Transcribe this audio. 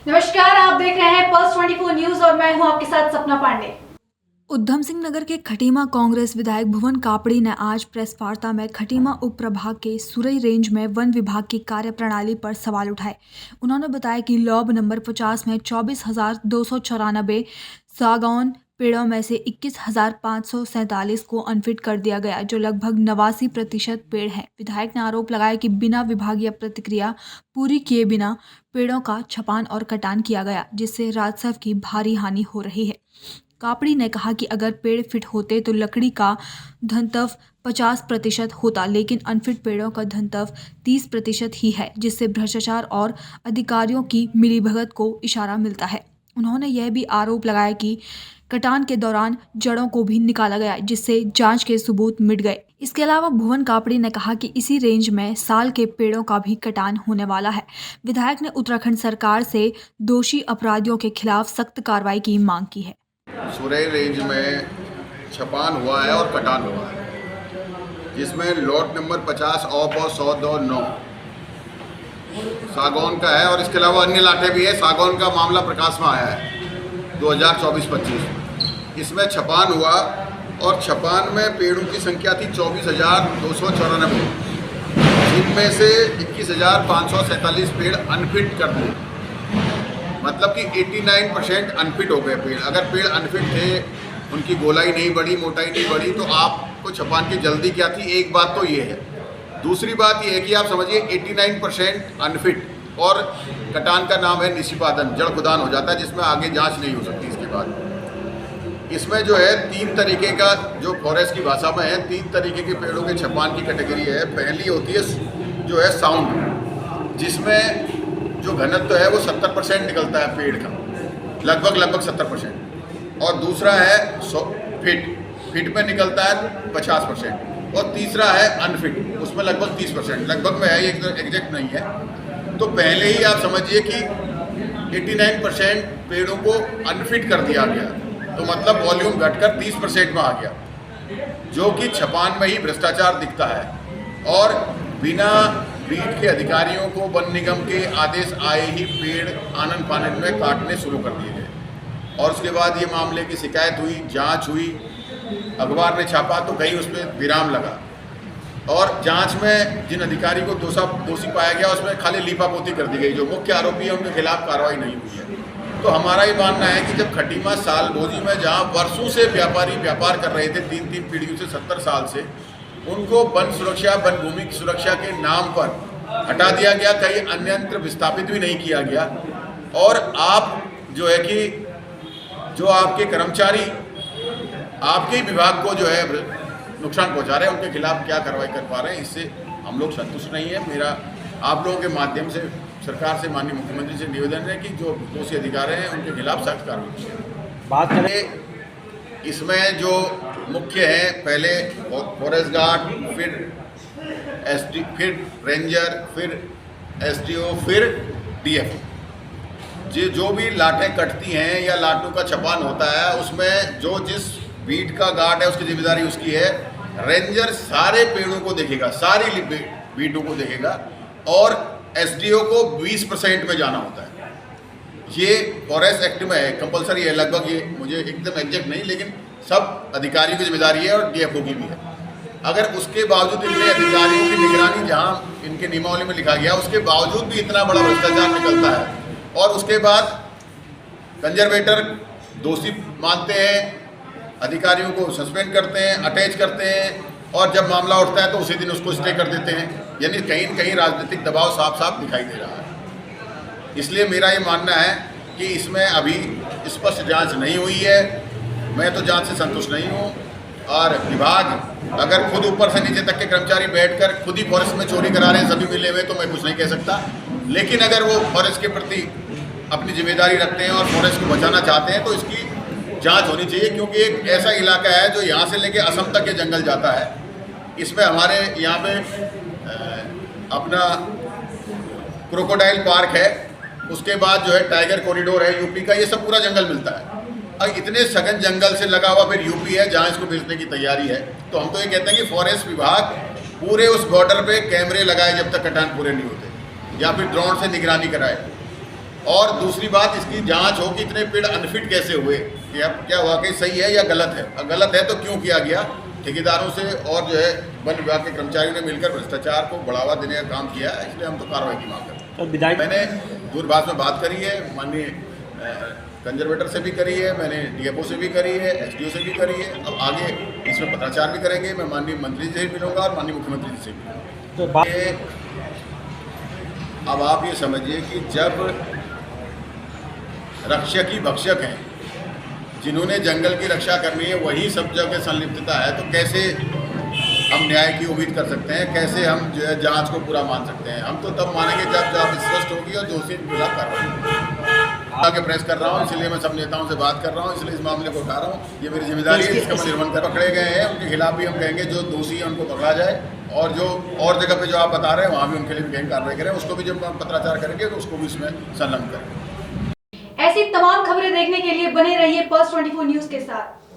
नमस्कार, आप देख रहे हैं पल्स 24 न्यूज और मैं हूं आपके साथ सपना पांडे। उधम सिंह नगर के खटीमा कांग्रेस विधायक भुवन कापड़ी ने आज प्रेस वार्ता में खटीमा उप प्रभाग के सुरई रेंज में वन विभाग की कार्यप्रणाली पर सवाल उठाए। उन्होंने बताया कि लॉब नंबर 50 में 24,294 सागौन पेड़ों में से 21,547 को अनफिट कर दिया गया, जो लगभग 89% पेड़ हैं। विधायक ने आरोप लगाया कि बिना विभागीय प्रतिक्रिया पूरी किए बिना पेड़ों का छपान और कटान किया गया, जिससे राजस्व की भारी हानि हो रही है। कापड़ी ने कहा कि अगर पेड़ फिट होते तो लकड़ी का घनत्व 50% होता, लेकिन अनफिट पेड़ों का घनत्व 30% ही है, जिससे भ्रष्टाचार और अधिकारियों की मिलीभगत को इशारा मिलता है। उन्होंने यह भी आरोप लगाया कि कटान के दौरान जड़ों को भी निकाला गया, जिससे जांच के सबूत मिट गए। इसके अलावा भुवन कापड़ी ने कहा कि इसी रेंज में साल के पेड़ों का भी कटान होने वाला है। विधायक ने उत्तराखंड सरकार से दोषी अपराधियों के खिलाफ सख्त कार्रवाई की मांग की है। सुरई रेंज में छपान हुआ है और कटान हुआ है, जिसमें लॉट नंबर 50 ऑफ और 100-9 सागौन का है और इसके अलावा अन्य लाटे भी है। सागौन का मामला प्रकाश में आया है 2024-25। इसमें छपान हुआ और छपान में पेड़ों की संख्या थी 24,294, जिनमें से 21,547 पेड़ अनफिट कर दिए। मतलब कि 89% अनफिट हो गए पेड़। अगर पेड़ अनफिट थे, उनकी गोलाई नहीं बढ़ी, मोटाई नहीं बढ़ी, तो आपको छपान की जल्दी क्या थी? एक बात तो ये है। दूसरी बात ये है कि आप समझिए 89% अनफिट और कटान का नाम है निशिपादन, जड़ खुदान हो जाता है, जिसमें आगे जांच नहीं हो सकती। इसके बाद इसमें जो है 3 तरीके का, जो फॉरेस्ट की भाषा में है, 3 तरीके के पेड़ों के छपान की कैटेगरी है। पहली होती है जो है साउंड, जिसमें जो घनत्व है वो 70% निकलता है पेड़ का, लगभग 70%। और दूसरा है फिट में निकलता है 50%। और तीसरा है अनफिट, उसमें लगभग 30%। लगभग में है, ये एग्जैक्ट नहीं है। तो पहले ही आप समझिए कि 89% पेड़ों को अनफिट कर दिया गया, तो मतलब वॉल्यूम घटकर 30% में आ गया, जो कि छपान में ही भ्रष्टाचार दिखता है। और बिना बीट के अधिकारियों को वन निगम के आदेश आए ही पेड़ आनन फानन में काटने शुरू कर दिए गए। और उसके बाद ये मामले की शिकायत हुई, जांच हुई, अखबार ने छापा, तो कहीं उसमें विराम लगा। और जांच में जिन अधिकारी को दोषी पाया गया, उसमें खाली लीपापोती कर दी गई। जो मुख्य आरोपी है उनके खिलाफ कार्रवाई नहीं हुई है। तो हमारा ये मानना है कि जब खटीमा सालभोजी में जहाँ वर्षों से व्यापारी व्यापार कर रहे थे, 3 पीढ़ियों से 70 साल से, उनको वन सुरक्षा, वन भूमि की सुरक्षा के नाम पर हटा दिया गया, कहीं अन्यत्र विस्थापित भी नहीं किया गया। और आप जो है कि जो आपके कर्मचारी आपके ही विभाग को जो है नुकसान पहुंचा रहे हैं, उनके खिलाफ क्या कार्रवाई कर पा रहे हैं, इससे हम लोग संतुष्ट नहीं है। मेरा आप लोगों के माध्यम से सरकार से, माननीय मुख्यमंत्री से निवेदन है कि जो दोषी अधिकारी हैं उनके खिलाफ सख्त कार्रवाई करें। बात करें इसमें जो मुख्य है, पहले फॉरेस्ट गार्ड, फिर रेंजर, फिर एसडीओ, फिर डीएफओ। जो भी लाटें कटती हैं या लाटों का छपान होता है, उसमें जो जिस बीट का गार्ड है उसकी जिम्मेदारी उसकी है। रेंजर सारे पेड़ों को देखेगा, सारी बीटों को देखेगा, और एसडीओ को 20% में जाना होता है। ये फॉरेस्ट एक्ट में है, कंपलसरी है। लगभग ये मुझे एकदम एग्जैक्ट नहीं, लेकिन सब अधिकारियों की जिम्मेदारी है और डीएफओ की भी है। अगर उसके बावजूद इतने अधिकारियों की निगरानी जहाँ इनके नियमावली में लिखा गया, उसके बावजूद भी इतना बड़ा भ्रष्टाचार निकलता है, और उसके बाद कंजर्वेटर दोषी मानते हैं, अधिकारियों को सस्पेंड करते हैं, अटैच करते हैं, और जब मामला उठता है तो उसी दिन उसको स्टे कर देते हैं। यानी कहीं न कहीं राजनीतिक दबाव साफ साफ दिखाई दे रहा है। इसलिए मेरा ये मानना है कि इसमें अभी स्पष्ट जांच नहीं हुई है। मैं तो जांच से संतुष्ट नहीं हूँ, और विभाग अगर खुद ऊपर से नीचे तक के कर्मचारी बैठकर खुद ही फॉरेस्ट में चोरी करा रहे हैं सभी मिले हुए, तो मैं कुछ नहीं कह सकता। लेकिन अगर वो फॉरेस्ट के प्रति अपनी जिम्मेदारी रखते हैं और फॉरेस्ट को बचाना चाहते हैं, तो इसकी जांच होनी चाहिए, क्योंकि एक ऐसा इलाका है जो यहाँ से लेके असम तक ये जंगल जाता है। इसमें हमारे यहाँ पे अपना क्रोकोडाइल पार्क है, उसके बाद जो है टाइगर कॉरिडोर है यूपी का, ये सब पूरा जंगल मिलता है। और इतने सघन जंगल से लगा हुआ फिर यूपी है जहाँ इसको बेचने की तैयारी है। तो हम तो ये कहते हैं कि फॉरेस्ट विभाग पूरे उस बॉर्डर पे कैमरे लगाए जब तक कटान पूरे नहीं होते, या फिर ड्रोन से निगरानी कराए। और दूसरी बात, इसकी जांच हो कि इतने पेड़ अनफिट कैसे हुए, कि अब क्या वाकई सही है या गलत है, और गलत है तो क्यों किया गया। ठेकेदारों से और जो है वन विभाग के कर्मचारियों ने मिलकर भ्रष्टाचार को बढ़ावा देने का काम किया है, इसलिए हम तो कार्रवाई की मांग करते हैं। तो विधायक मैंने दूरभाष में बात करी है, माननीय कंजर्वेटर से भी करी है, मैंने डीएफओ से भी करी है, एसडीओ से भी करी है। अब आगे इसमें पत्राचार भी करेंगे। मैं माननीय मंत्री जी से भी मिलूंगा और माननीय मुख्यमंत्री जी से भी मिलूंगा। तो बात अब आप ये समझिए कि जब रक्षक ही भक्षक हैं, जिन्होंने जंगल की रक्षा करनी है वही सब जगह संलिप्तता है, तो कैसे हम न्याय की उम्मीद कर सकते हैं, कैसे हम जो है जांच को पूरा मान सकते हैं। हम तो तब मानेंगे जब जांच स्पष्ट होगी और दोषी के खिलाफ कार्रवाई होगी। आगे प्रेस कर रहा हूँ, इसलिए मैं सब नेताओं से बात कर रहा हूँ, इसलिए इस मामले को उठा रहा हूँ। ये मेरी जिम्मेदारी है, इसका मैं निर्वहन कर। पकड़े गए हैं उनके खिलाफ भी हम कहेंगे, जो दोषी है उनको पकड़ा जाए, और जो और जगह पे जो आप बता रहे हैं वहाँ भी उनके लिए भी कहीं कार्रवाई करें। उसको भी जब हम पत्राचार करेंगे तो उसको भी इसमें संलग्न करें। ऐसी तमाम खबरें देखने के लिए बने रहिए Pulse 24 न्यूज के साथ।